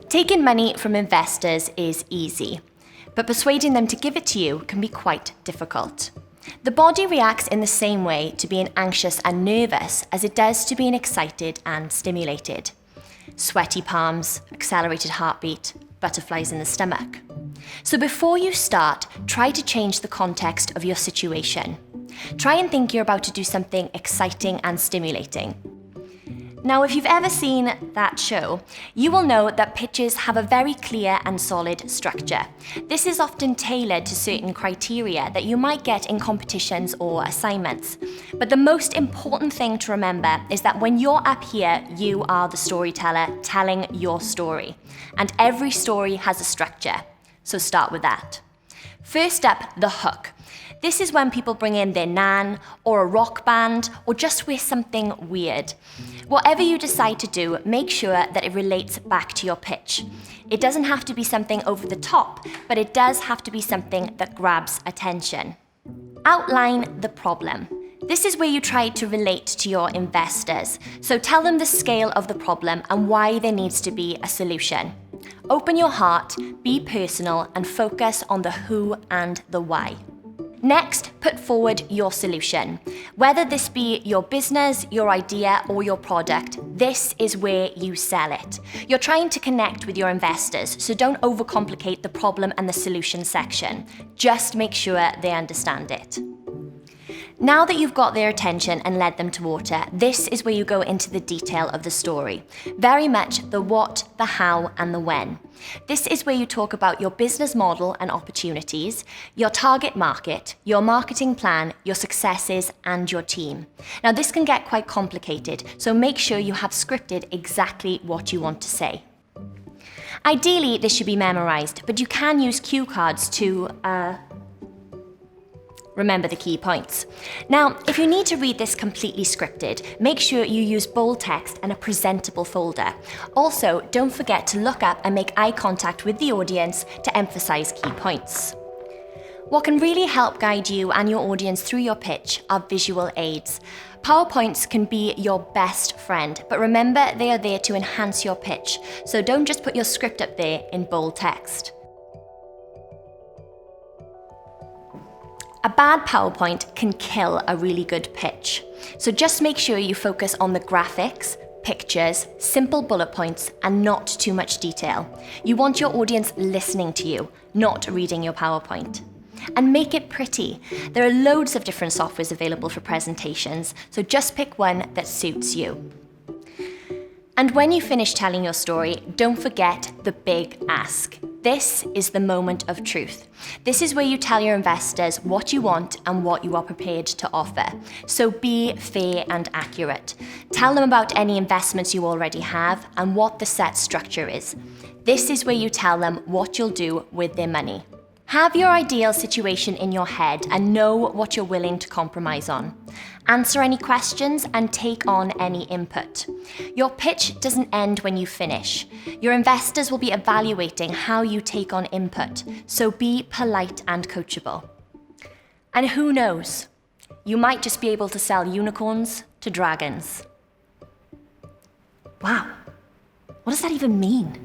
Taking money from investors is easy, but persuading them to give it to you can be quite difficult. The body reacts in the same way to being anxious and nervous as it does to being excited and stimulated. Sweaty palms, accelerated heartbeat, butterflies in the stomach. So before you start, try to change the context of your situation. Try and think you're about to do something exciting and stimulating. Now, if you've ever seen that show, you will know that pitches have a very clear and solid structure. This is often tailored to certain criteria that you might get in competitions or assignments. But the most important thing to remember is that when you're up here, you are the storyteller telling your story. And every story has a structure. So start with that. First up, the hook. This is when people bring in their nan, or a rock band, or just wear something weird. Whatever you decide to do, make sure that it relates back to your pitch. It doesn't have to be something over the top, but it does have to be something that grabs attention. Outline the problem. This is where you try to relate to your investors. So tell them the scale of the problem and why there needs to be a solution. Open your heart, be personal, and focus on the who and the why. Next, put forward your solution. Whether this be your business, your idea, or your product, this is where you sell it. You're trying to connect with your investors, so don't overcomplicate the problem and the solution section. Just make sure they understand it. Now that you've got their attention and led them to water, this is where you go into the detail of the story. Very much the what, the how, and the when. This is where you talk about your business model and opportunities, your target market, your marketing plan, your successes, and your team. Now, this can get quite complicated, so make sure you have scripted exactly what you want to say. Ideally, this should be memorized, but you can use cue cards to remember the key points. Now, if you need to read this completely scripted, make sure you use bold text and a presentable folder. Also, don't forget to look up and make eye contact with the audience to emphasize key points. What can really help guide you and your audience through your pitch are visual aids. PowerPoints can be your best friend, but remember they are there to enhance your pitch, so don't just put your script up there in bold text. A bad PowerPoint can kill a really good pitch. So just make sure you focus on the graphics, pictures, simple bullet points, and not too much detail. You want your audience listening to you, not reading your PowerPoint. And make it pretty. There are loads of different softwares available for presentations, so just pick one that suits you. And when you finish telling your story, don't forget the big ask. This is the moment of truth. This is where you tell your investors what you want and what you are prepared to offer. So be fair and accurate. Tell them about any investments you already have and what the set structure is. This is where you tell them what you'll do with their money. Have your ideal situation in your head and know what you're willing to compromise on. Answer any questions and take on any input. Your pitch doesn't end when you finish. Your investors will be evaluating how you take on input, so be polite and coachable. And who knows? You might just be able to sell unicorns to dragons. Wow, what does that even mean?